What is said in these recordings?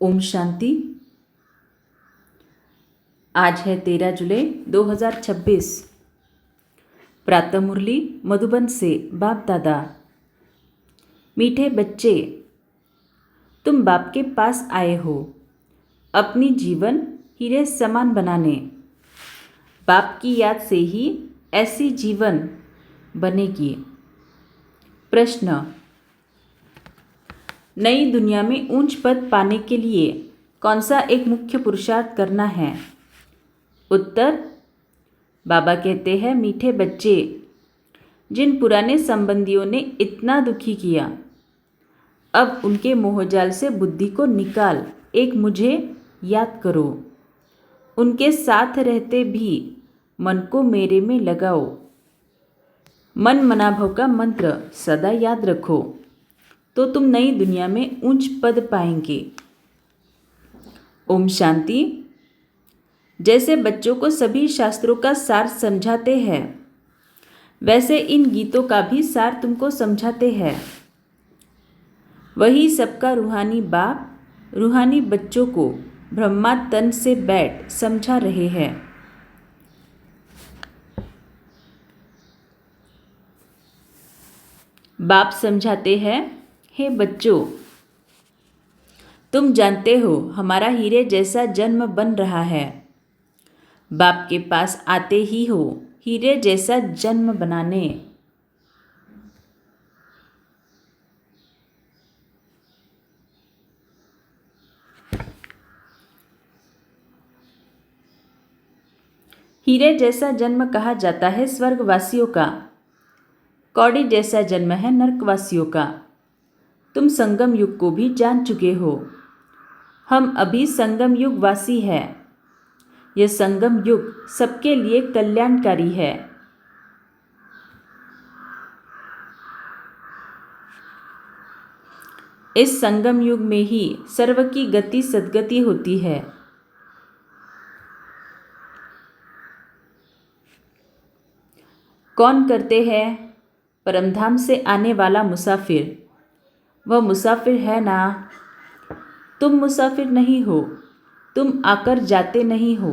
ओम शांति। आज है 13 जुलाई 2026। प्रातः मुरली मधुबन से बाप दादा। मीठे बच्चे, तुम बाप के पास आए हो अपनी जीवन हीरे समान बनाने। बाप की याद से ही ऐसी जीवन बनेगी। प्रश्न, नई दुनिया में ऊंच पद पाने के लिए कौन सा एक मुख्य पुरुषार्थ करना है? उत्तर, बाबा कहते हैं, मीठे बच्चे, जिन पुराने संबंधियों ने इतना दुखी किया, अब उनके मोहजाल से बुद्धि को निकाल एक मुझे याद करो। उनके साथ रहते भी मन को मेरे में लगाओ। मन मनाभव का मंत्र सदा याद रखो तो तुम नई दुनिया में ऊंच पद पाएंगे। ओम शांति। जैसे बच्चों को सभी शास्त्रों का सार समझाते हैं, वैसे इन गीतों का भी सार तुमको समझाते हैं। वही सबका रूहानी बाप रूहानी बच्चों को ब्रह्मा तन से बैठ समझा रहे हैं। बाप समझाते हैं, हे बच्चों, तुम जानते हो हमारा हीरे जैसा जन्म बन रहा है। बाप के पास आते ही हो हीरे जैसा जन्म बनाने। हीरे जैसा जन्म कहा जाता है स्वर्गवासियों का, कौड़ी जैसा जन्म है नरकवासियों का। तुम संगम युग को भी जान चुके हो। हम अभी संगम युग वासी है। यह संगम युग सबके लिए कल्याणकारी है। इस संगम युग में ही सर्व की गति सद्गति होती है। कौन करते हैं परमधाम से आने वाला मुसाफिर? वह मुसाफिर है ना। तुम मुसाफिर नहीं हो, तुम आकर जाते नहीं हो।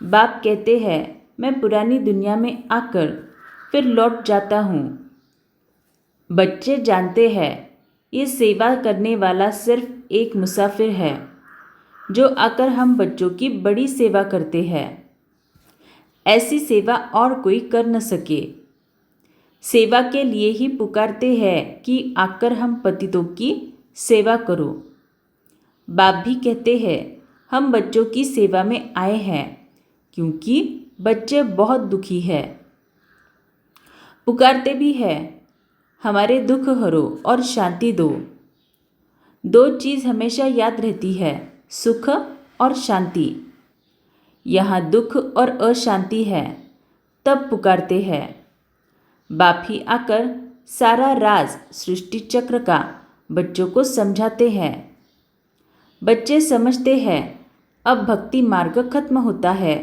बाप कहते हैं, मैं पुरानी दुनिया में आकर फिर लौट जाता हूँ। बच्चे जानते हैं ये सेवा करने वाला सिर्फ एक मुसाफिर है, जो आकर हम बच्चों की बड़ी सेवा करते हैं। ऐसी सेवा और कोई कर न सके। सेवा के लिए ही पुकारते हैं कि आकर हम पतितों की सेवा करो। बाप भी कहते हैं, हम बच्चों की सेवा में आए हैं क्योंकि बच्चे बहुत दुखी हैं। पुकारते भी हैं, हमारे दुख हरो और शांति दो। दो चीज़ हमेशा याद रहती है, सुख और शांति। यहाँ दुख और अशांति है, तब पुकारते हैं। बाप ही आकर सारा राज सृष्टि चक्र का बच्चों को समझाते हैं। बच्चे समझते हैं अब भक्ति मार्ग खत्म होता है।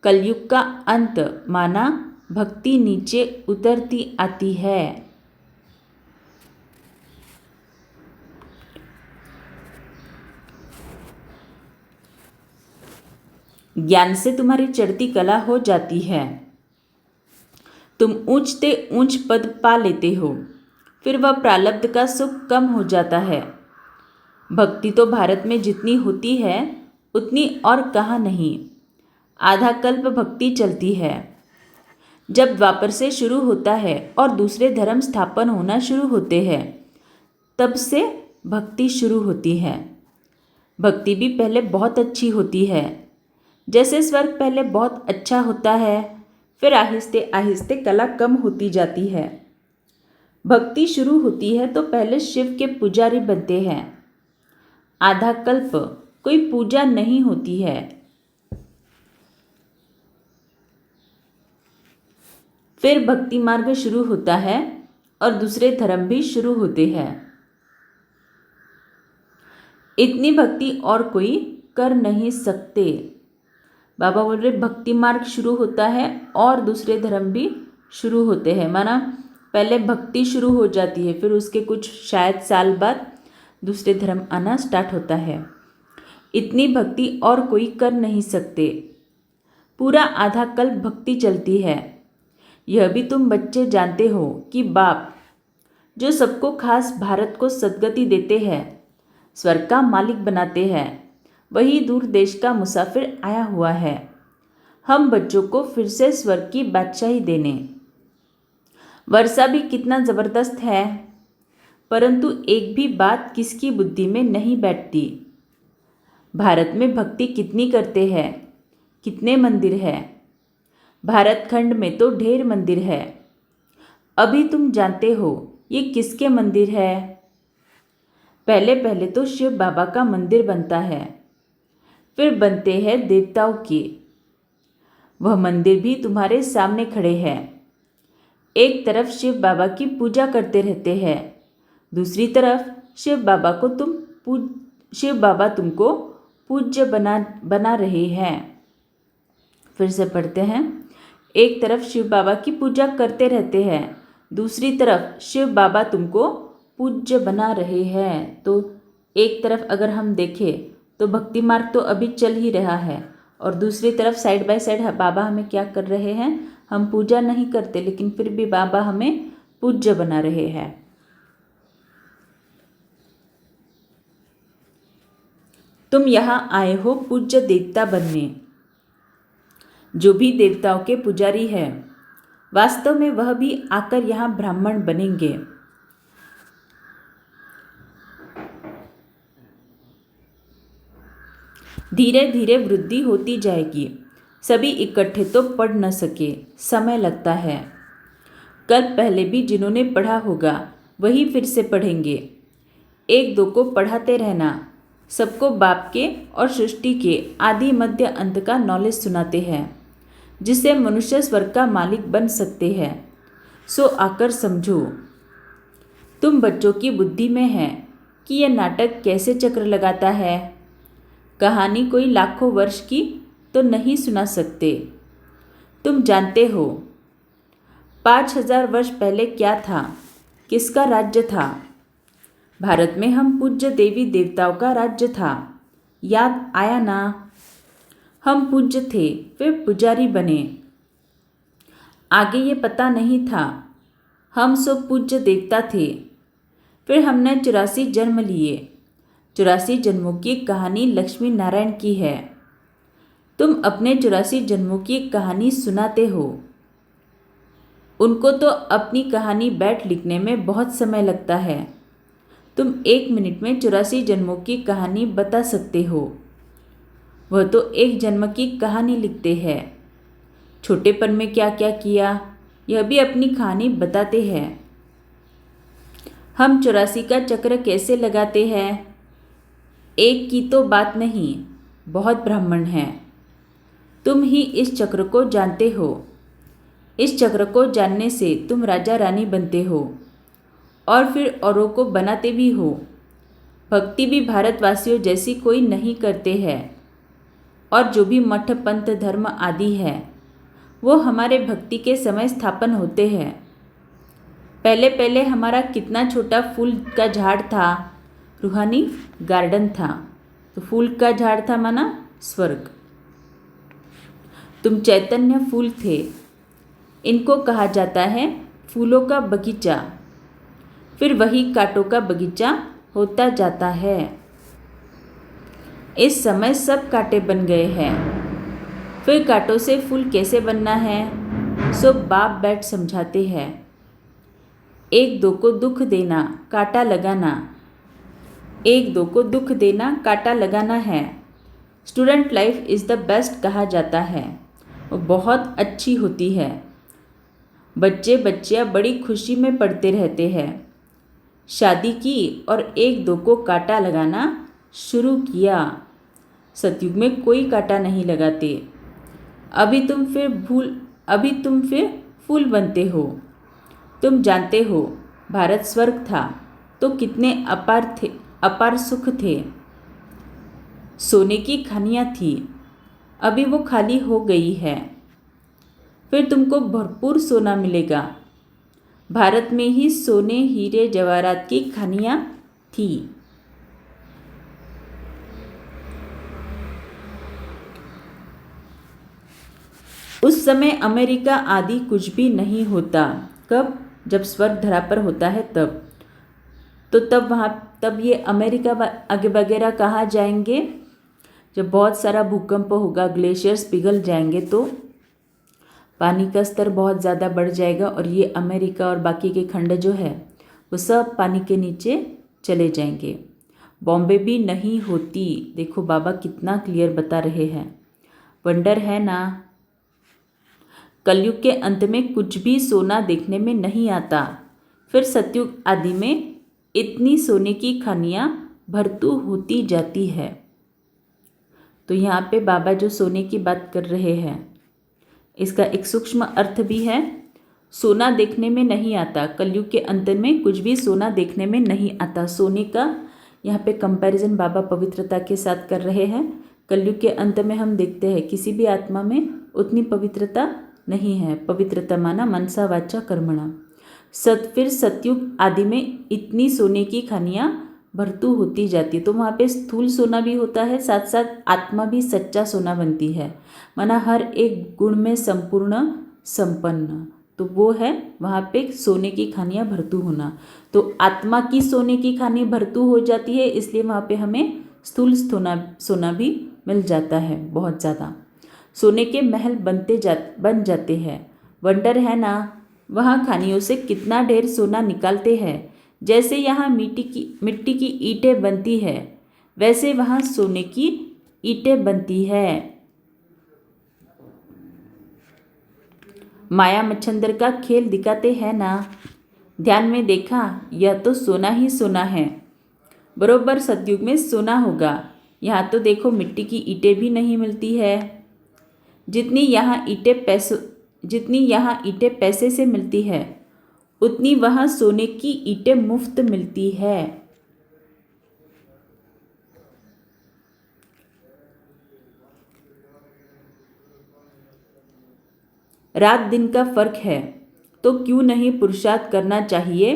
कलयुग का अंत माना भक्ति नीचे उतरती आती है। ज्ञान से तुम्हारी चढ़ती कला हो जाती है। तुम ऊंचते ऊंच पद पा लेते हो, फिर वह प्रारब्ध का सुख कम हो जाता है। भक्ति तो भारत में जितनी होती है उतनी और कहाँ नहीं। आधा कल्प भक्ति चलती है। जब द्वापर से शुरू होता है और दूसरे धर्म स्थापन होना शुरू होते हैं, तब से भक्ति शुरू होती है। भक्ति भी पहले बहुत अच्छी होती है। जैसे स्वर्ग पहले बहुत अच्छा होता है, फिर आहिस्ते आहिस्ते कला कम होती जाती है। भक्ति शुरू होती है तो पहले शिव के पुजारी बनते हैं। आधा कल्प कोई पूजा नहीं होती है। फिर भक्ति मार्ग शुरू होता है और दूसरे धर्म भी शुरू होते हैं। इतनी भक्ति और कोई कर नहीं सकते। बाबा बोल रहे भक्ति मार्ग शुरू होता है और दूसरे धर्म भी शुरू होते हैं। माना पहले भक्ति शुरू हो जाती है, फिर उसके कुछ शायद साल बाद दूसरे धर्म आना स्टार्ट होता है। इतनी भक्ति और कोई कर नहीं सकते। पूरा आधा कल्प भक्ति चलती है। यह भी तुम बच्चे जानते हो कि बाप जो सबको खास भारत को सद्गति देते हैं, स्वर्ग का मालिक बनाते हैं, वही दूर देश का मुसाफिर आया हुआ है हम बच्चों को फिर से स्वर्ग की बादशाही देने। वर्षा भी कितना ज़बरदस्त है, परंतु एक भी बात किसकी बुद्धि में नहीं बैठती। भारत में भक्ति कितनी करते हैं, कितने मंदिर है। भारत खंड में तो ढेर मंदिर है। अभी तुम जानते हो ये किसके मंदिर है? पहले पहले तो शिव बाबा का मंदिर बनता है, फिर बनते हैं देवताओं के। वह मंदिर भी तुम्हारे सामने खड़े हैं। एक तरफ शिव बाबा की पूजा करते रहते हैं, दूसरी तरफ शिव बाबा तुमको पूज्य बना रहे हैं। फिर से पढ़ते हैं। एक तरफ शिव बाबा की पूजा करते रहते हैं, दूसरी तरफ शिव बाबा तुमको पूज्य बना रहे हैं। तो एक तरफ अगर हम देखें तो भक्ति मार्ग तो अभी चल ही रहा है, और दूसरी तरफ साइड बाय साइड बाबा हमें क्या कर रहे हैं? हम पूजा नहीं करते, लेकिन फिर भी बाबा हमें पूज्य बना रहे हैं। तुम यहाँ आए हो पूज्य देवता बनने। जो भी देवताओं के पुजारी है, वास्तव में वह भी आकर यहाँ ब्राह्मण बनेंगे। धीरे धीरे वृद्धि होती जाएगी। सभी इकट्ठे तो पढ़ न सके, समय लगता है। कल पहले भी जिन्होंने पढ़ा होगा वही फिर से पढ़ेंगे। एक दो को पढ़ाते रहना। सबको बाप के और सृष्टि के आदि मध्य अंत का नॉलेज सुनाते हैं, जिससे मनुष्य स्वर्ग का मालिक बन सकते हैं। सो आकर समझो। तुम बच्चों की बुद्धि में है कि यह नाटक कैसे चक्र लगाता है। कहानी कोई लाखों वर्ष की तो नहीं सुना सकते। तुम जानते हो 5000 वर्ष पहले क्या था, किसका राज्य था? भारत में हम पूज्य देवी देवताओं का राज्य था। याद आया ना? हम पूज्य थे, फिर पुजारी बने। आगे ये पता नहीं था। हम सब पूज्य देवता थे। फिर हमने 84 जन्म लिए। 84 जन्मों की कहानी लक्ष्मी नारायण की है। तुम अपने 84 जन्मों की कहानी सुनाते हो। उनको तो अपनी कहानी बैठ लिखने में बहुत समय लगता है। तुम 1 मिनट में 84 जन्मों की कहानी बता सकते हो। वह तो एक जन्म की कहानी लिखते हैं। छोटेपन में क्या क्या किया, यह भी अपनी कहानी बताते हैं। हम 84 का चक्र कैसे लगाते हैं? एक की तो बात नहीं, बहुत ब्राह्मण हैं। तुम ही इस चक्र को जानते हो। इस चक्र को जानने से तुम राजा रानी बनते हो, और फिर औरों को बनाते भी हो। भक्ति भी भारतवासियों जैसी कोई नहीं करते हैं। और जो भी मठ पंथ धर्म आदि है, वो हमारे भक्ति के समय स्थापन होते हैं। पहले पहले हमारा कितना छोटा फूल का झाड़ था, रूहानी गार्डन था। तो फूल का झाड़ था माना स्वर्ग। तुम चैतन्य फूल थे। इनको कहा जाता है फूलों का बगीचा। फिर वही कांटों का बगीचा होता जाता है। इस समय सब कांटे बन गए हैं। फिर कांटों से फूल कैसे बनना है, सो बाप बैठ समझाते हैं। एक दो को दुख देना, कांटा लगाना। एक दो को दुख देना, कांटा लगाना है। Student life is the best कहा जाता है। वो बहुत अच्छी होती है। बच्चे बच्चियाँ बड़ी खुशी में पढ़ते रहते हैं। शादी की और एक दो को कांटा लगाना शुरू किया। सतयुग में कोई कांटा नहीं लगाते। अभी तुम फिर फूल बनते हो। तुम जानते हो भारत स्वर्ग था तो कितने अपार सुख थे। सोने की खानियाँ थी, अभी वो खाली हो गई है। फिर तुमको भरपूर सोना मिलेगा। भारत में ही सोने हीरे जवाहरात की खानियाँ थी। समय अमेरिका आदि कुछ भी नहीं होता। कब? जब स्वर्ग धरा पर होता है तब। तो तब ये अमेरिका वगैरह कहाँ जाएंगे? जब बहुत सारा भूकंप होगा, ग्लेशियर्स पिघल जाएंगे तो पानी का स्तर बहुत ज़्यादा बढ़ जाएगा और ये अमेरिका और बाकी के खंड जो है वो सब पानी के नीचे चले जाएंगे। बॉम्बे भी नहीं होती। देखो बाबा कितना क्लियर बता रहे हैं। वंडर है ना। कलयुग के अंत में कुछ भी सोना देखने में नहीं आता। फिर सतयुग आदि में इतनी सोने की खानियाँ भरतू होती जाती है। तो यहाँ पे बाबा जो सोने की बात कर रहे हैं इसका एक सूक्ष्म अर्थ भी है। सोना देखने में नहीं आता। कलयुग के अंत में कुछ भी सोना देखने में नहीं आता। सोने का यहाँ पे कंपैरिजन बाबा पवित्रता के साथ कर रहे हैं। कलयुग के अंत में हम देखते हैं किसी भी आत्मा में उतनी पवित्रता नहीं है। पवित्रता माना मनसा वाचा कर्मणा। फिर सतयुग आदि में इतनी सोने की खानियाँ भरतू होती जाती है। तो वहाँ पे स्थूल सोना भी होता है, साथ साथ आत्मा भी सच्चा सोना बनती है, माना हर एक गुण में संपूर्ण संपन्न। तो वो है वहाँ पे सोने की खानियाँ भरतू होना। तो आत्मा की सोने की खानी भरतू हो जाती है, इसलिए वहाँ पे हमें स्थूल सोना भी मिल जाता है बहुत ज़्यादा। सोने के महल बन जाते हैं। वंडर है ना, वहाँ खानियों से कितना ढेर सोना निकालते हैं। जैसे यहाँ मिट्टी की ईंटें बनती है वैसे वहाँ सोने की ईंटें बनती है। माया मच्छंदर का खेल दिखाते हैं ना। ध्यान में देखा, यह तो सोना ही सोना है। बरोबर सतयुग में सोना होगा। यहाँ तो देखो मिट्टी की ईंटें भी नहीं मिलती है। जितनी यहाँ ईंटें पैसे से मिलती है उतनी वहाँ सोने की ईंटें मुफ्त मिलती है। रात दिन का फर्क है तो क्यों नहीं पुरुषार्थ करना चाहिए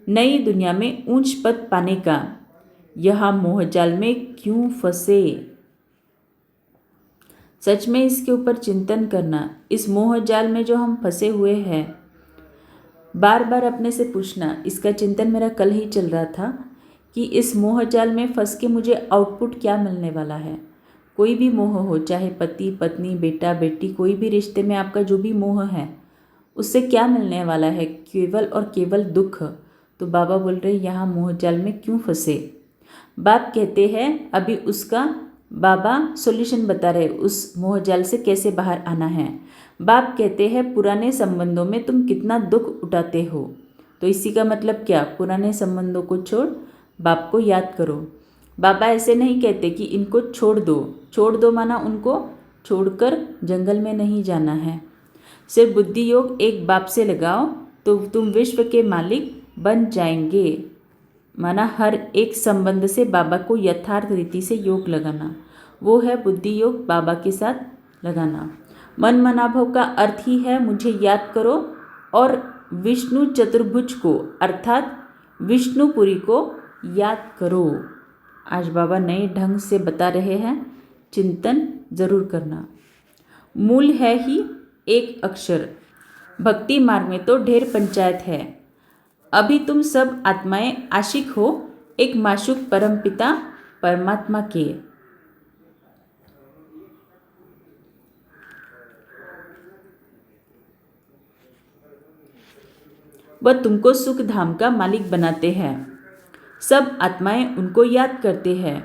नई दुनिया में ऊंच पद पाने का। यहाँ मोहजाल में क्यों फंसे। सच में इसके ऊपर चिंतन करना। इस मोहजाल में जो हम फंसे हुए हैं, बार बार अपने से पूछना। इसका चिंतन मेरा कल ही चल रहा था कि इस मोहजाल में फंस के मुझे आउटपुट क्या मिलने वाला है। कोई भी मोह हो, चाहे पति पत्नी बेटा बेटी, कोई भी रिश्ते में आपका जो भी मोह है उससे क्या मिलने वाला है, केवल और केवल दुख। तो बाबा बोल रहे यहाँ मोहजाल में क्यों फंसे। बाप कहते हैं अभी उसका बाबा सॉल्यूशन बता रहे उस मोहजाल से कैसे बाहर आना है। बाप कहते हैं पुराने संबंधों में तुम कितना दुख उठाते हो। तो इसी का मतलब क्या, पुराने संबंधों को छोड़ बाप को याद करो। बाबा ऐसे नहीं कहते कि इनको छोड़ दो माना उनको छोड़कर जंगल में नहीं जाना है। सिर्फ बुद्धि योग एक बाप से लगाओ तो तुम विश्व के मालिक बन जाएंगे। माना हर एक संबंध से बाबा को यथार्थ रीति से योग लगाना, वो है बुद्धि योग बाबा के साथ लगाना। मन मनाभव का अर्थ ही है मुझे याद करो और विष्णु चतुर्भुज को अर्थात विष्णुपुरी को याद करो। आज बाबा नए ढंग से बता रहे हैं, चिंतन जरूर करना। मूल है ही एक अक्षर। भक्ति मार्ग में तो ढेर पंचायत है। अभी तुम सब आत्माएं आशिक हो एक माशूक परमपिता परमात्मा के। वह तुमको सुख धाम का मालिक बनाते हैं। सब आत्माएं उनको याद करते हैं।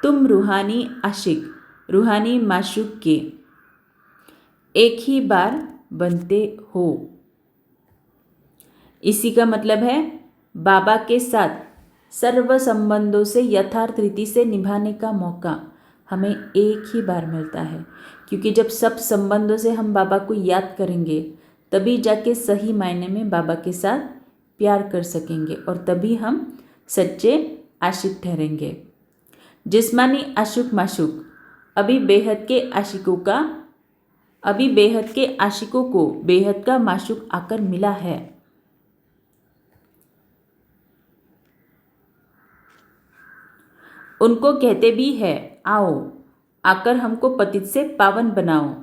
तुम रूहानी आशिक, रूहानी माशूक के एक ही बार बनते हो। इसी का मतलब है बाबा के साथ सर्व संबंधों से यथार्थ रीति से निभाने का मौका हमें एक ही बार मिलता है। क्योंकि जब सब संबंधों से हम बाबा को याद करेंगे तभी जाके सही मायने में बाबा के साथ प्यार कर सकेंगे और तभी हम सच्चे आशिक ठहरेंगे। जिस्मानी आशिक माशूक अभी बेहद के आशिकों को बेहद का माशूक आकर मिला है। उनको कहते भी है आओ आकर हमको पतित से पावन बनाओ।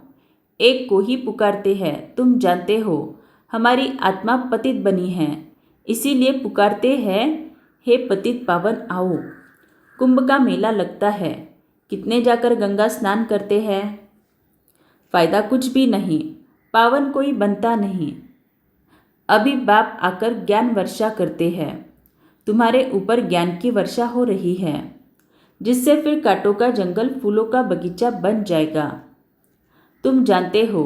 एक को ही पुकारते हैं। तुम जानते हो हमारी आत्मा पतित बनी है, इसीलिए पुकारते हैं, हे पतित पावन आओ। कुंभ का मेला लगता है, कितने जाकर गंगा स्नान करते हैं, फायदा कुछ भी नहीं, पावन कोई बनता नहीं। अभी बाप आकर ज्ञान वर्षा करते हैं, तुम्हारे ऊपर ज्ञान की वर्षा हो रही है, जिससे फिर कांटों का जंगल फूलों का बगीचा बन जाएगा। तुम जानते हो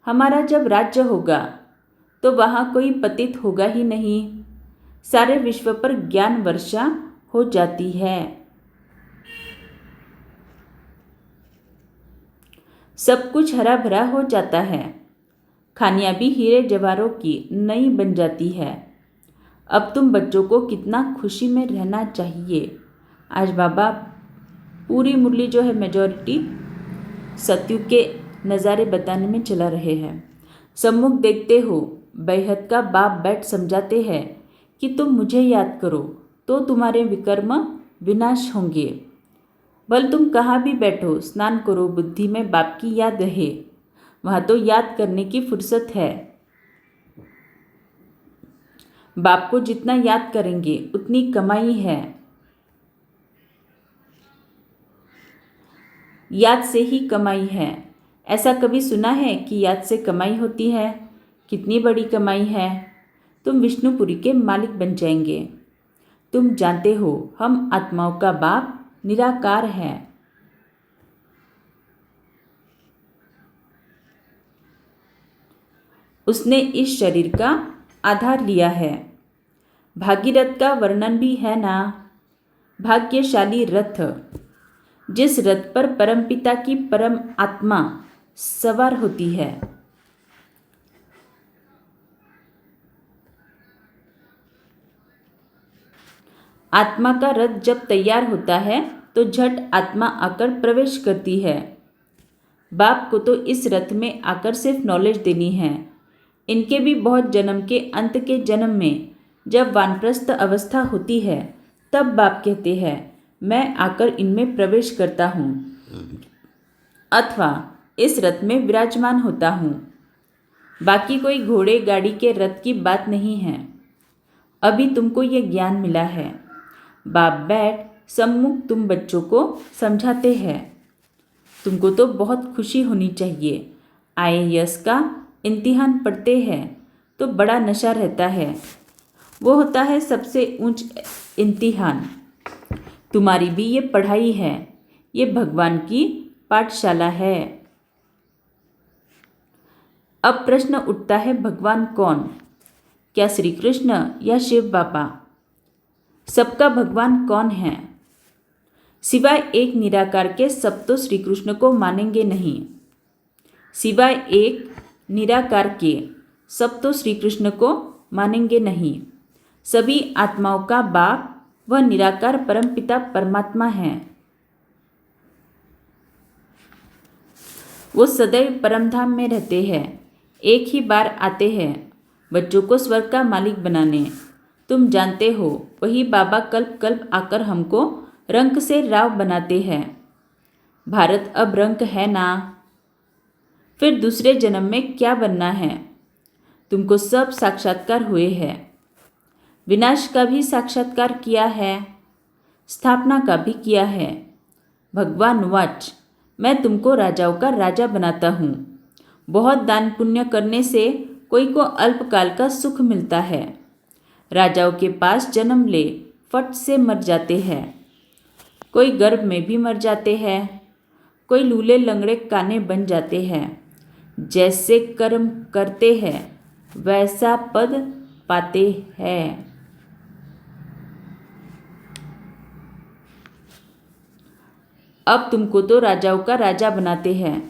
हमारा जब राज्य होगा तो वहाँ कोई पतित होगा ही नहीं, सारे विश्व पर ज्ञान वर्षा हो जाती है। सब कुछ हरा भरा हो जाता है, खानियाँ भी हीरे जवाहरों की नई बन जाती है। अब तुम बच्चों को कितना खुशी में रहना चाहिए। आज बाबा पूरी मुरली जो है मेजॉरिटी सतयुग के नज़ारे बताने में चला रहे हैं। सम्मुख देखते हो बेहद का बाप बैठ समझाते हैं कि तुम मुझे याद करो तो तुम्हारे विकर्म विनाश होंगे। भल तुम कहाँ भी बैठो, स्नान करो, बुद्धि में बाप की याद रहे, वहाँ तो याद करने की फुर्सत है। बाप को जितना याद करेंगे उतनी कमाई है। याद से ही कमाई है। ऐसा कभी सुना है कि याद से कमाई होती है? कितनी बड़ी कमाई है। तुम विष्णुपुरी के मालिक बन जाएंगे। तुम जानते हो हम आत्माओं का बाप निराकार है। उसने इस शरीर का आधार लिया है। भागीरथ का वर्णन भी है ना, भाग्यशाली रथ, जिस रथ पर परमपिता की परम आत्मा सवार होती है। आत्मा का रथ जब तैयार होता है तो झट आत्मा आकर प्रवेश करती है। बाप को तो इस रथ में आकर सिर्फ नॉलेज देनी है। इनके भी बहुत जन्म के अंत के जन्म में जब वानप्रस्थ अवस्था होती है तब बाप कहते हैं मैं आकर इनमें प्रवेश करता हूँ अथवा इस रथ में विराजमान होता हूँ। बाकी कोई घोड़े गाड़ी के रथ की बात नहीं है। अभी तुमको ये ज्ञान मिला है। बाप बैठ सम्मुख तुम बच्चों को समझाते हैं। तुमको तो बहुत खुशी होनी चाहिए। IAS का इम्तिहान पढ़ते हैं तो बड़ा नशा रहता है। वो होता है सबसे ऊंच इम्तिहान। तुम्हारी भी ये पढ़ाई है, ये भगवान की पाठशाला है। अब प्रश्न उठता है भगवान कौन? क्या श्री कृष्ण या शिव बाबा? सबका भगवान कौन है? सिवाय एक निराकार के सब तो श्री कृष्ण को मानेंगे नहीं। सिवाय एक निराकार के सब तो श्री कृष्ण को मानेंगे नहीं। सभी आत्माओं का बाप वह निराकार परमपिता परमात्मा है। वो सदैव परमधाम में रहते हैं, एक ही बार आते हैं बच्चों को स्वर्ग का मालिक बनाने। तुम जानते हो वही बाबा कल्प कल्प आकर हमको रंक से राव बनाते हैं। भारत अब रंक है ना, फिर दूसरे जन्म में क्या बनना है? तुमको सब साक्षात्कार हुए हैं। विनाश का भी साक्षात्कार किया है, स्थापना का भी किया है। भगवान वाच मैं तुमको राजाओं का राजा बनाता हूँ। बहुत दान पुण्य करने से कोई को अल्पकाल का सुख मिलता है। राजाओं के पास जन्म ले फट से मर जाते हैं, कोई गर्भ में भी मर जाते हैं, कोई लूले लंगड़े काने बन जाते हैं। जैसे कर्म करते हैं वैसा पद पाते हैं। अब तुमको तो राजाओं का राजा बनाते हैं।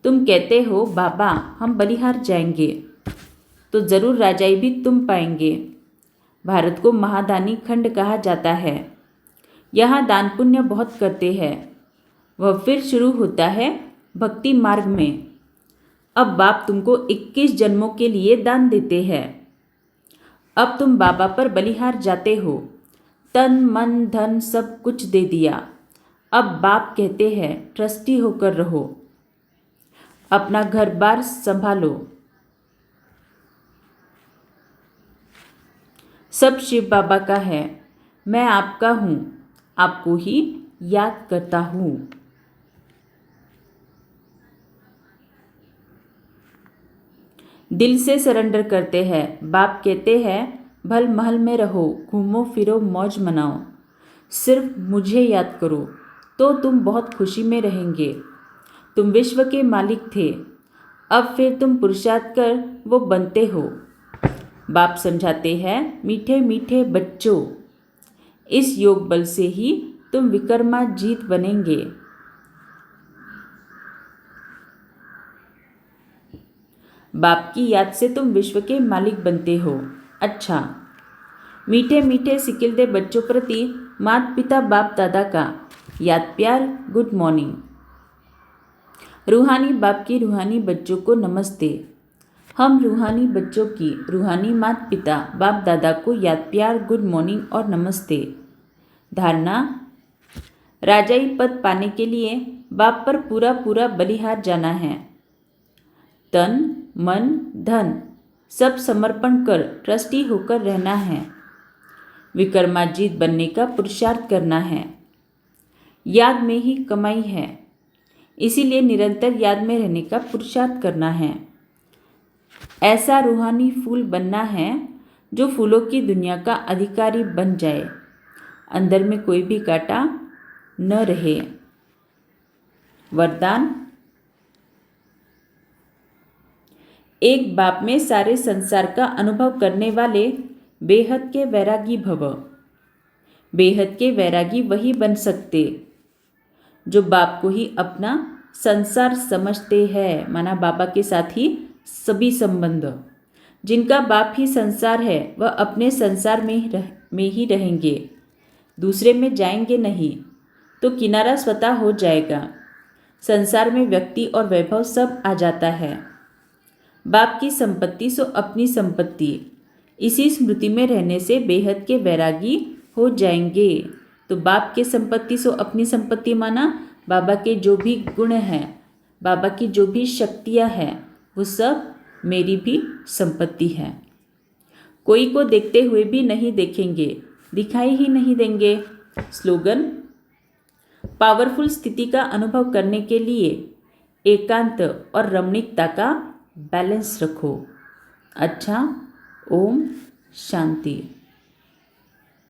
तुम कहते हो बाबा हम बलिहार जाएंगे, तो ज़रूर राजाई भी तुम पाएंगे। भारत को महादानी खंड कहा जाता है। यहाँ दान पुण्य बहुत करते हैं। वह फिर शुरू होता है भक्ति मार्ग में। अब बाप तुमको 21 जन्मों के लिए दान देते हैं। अब तुम बाबा पर बलिहार जाते हो, तन मन धन सब कुछ दे दिया। अब बाप कहते हैं ट्रस्टी होकर रहो। अपना घर बार संभालो। सब शिव बाबा का है, मैं आपका हूँ, आपको ही याद करता हूँ। दिल से सरेंडर करते हैं। बाप कहते हैं भल महल में रहो, घूमो फिरो मौज मनाओ, सिर्फ मुझे याद करो तो तुम बहुत खुशी में रहेंगे। तुम विश्व के मालिक थे, अब फिर तुम पुरुषार्थ कर वो बनते हो। बाप समझाते हैं मीठे मीठे बच्चों, इस योग बल से ही तुम विक्रमाजीत बनेंगे। बाप की याद से तुम विश्व के मालिक बनते हो। अच्छा, मीठे मीठे सिकिलदे बच्चों प्रति माता पिता बाप दादा का याद प्यार गुड मॉर्निंग। रूहानी बाप की रूहानी बच्चों को नमस्ते। हम रूहानी बच्चों की रूहानी माता पिता बाप दादा को याद प्यार गुड मॉर्निंग और नमस्ते। धारणा, राजाई पद पाने के लिए बाप पर पूरा पूरा बलिहार जाना है। तन मन धन सब समर्पण कर ट्रस्टी होकर रहना है। विक्रमाजीत बनने का पुरुषार्थ करना है। याद में ही कमाई है, इसीलिए निरंतर याद में रहने का पुरुषार्थ करना है। ऐसा रूहानी फूल बनना है जो फूलों की दुनिया का अधिकारी बन जाए, अंदर में कोई भी कांटा न रहे। वरदान, एक बाप में सारे संसार का अनुभव करने वाले बेहद के वैरागी भव। बेहद के वैरागी वही बन सकते जो बाप को ही अपना संसार समझते हैं, माना बाबा के साथ ही सभी संबंध। जिनका बाप ही संसार है वह अपने संसार में ही रहेंगे, दूसरे में जाएंगे नहीं, तो किनारा स्वतः हो जाएगा। संसार में व्यक्ति और वैभव सब आ जाता है। बाप की संपत्ति सो अपनी संपत्ति, इसी स्मृति में रहने से बेहद के वैरागी हो जाएंगे। तो बाप के संपत्ति सो अपनी संपत्ति माना बाबा के जो भी गुण हैं, बाबा की जो भी शक्तियाँ हैं, वो सब मेरी भी संपत्ति है। कोई को देखते हुए भी नहीं देखेंगे, दिखाई ही नहीं देंगे। स्लोगन, पावरफुल स्थिति का अनुभव करने के लिए एकांत और रमणीकता का बैलेंस रखो। अच्छा, ओम शांति।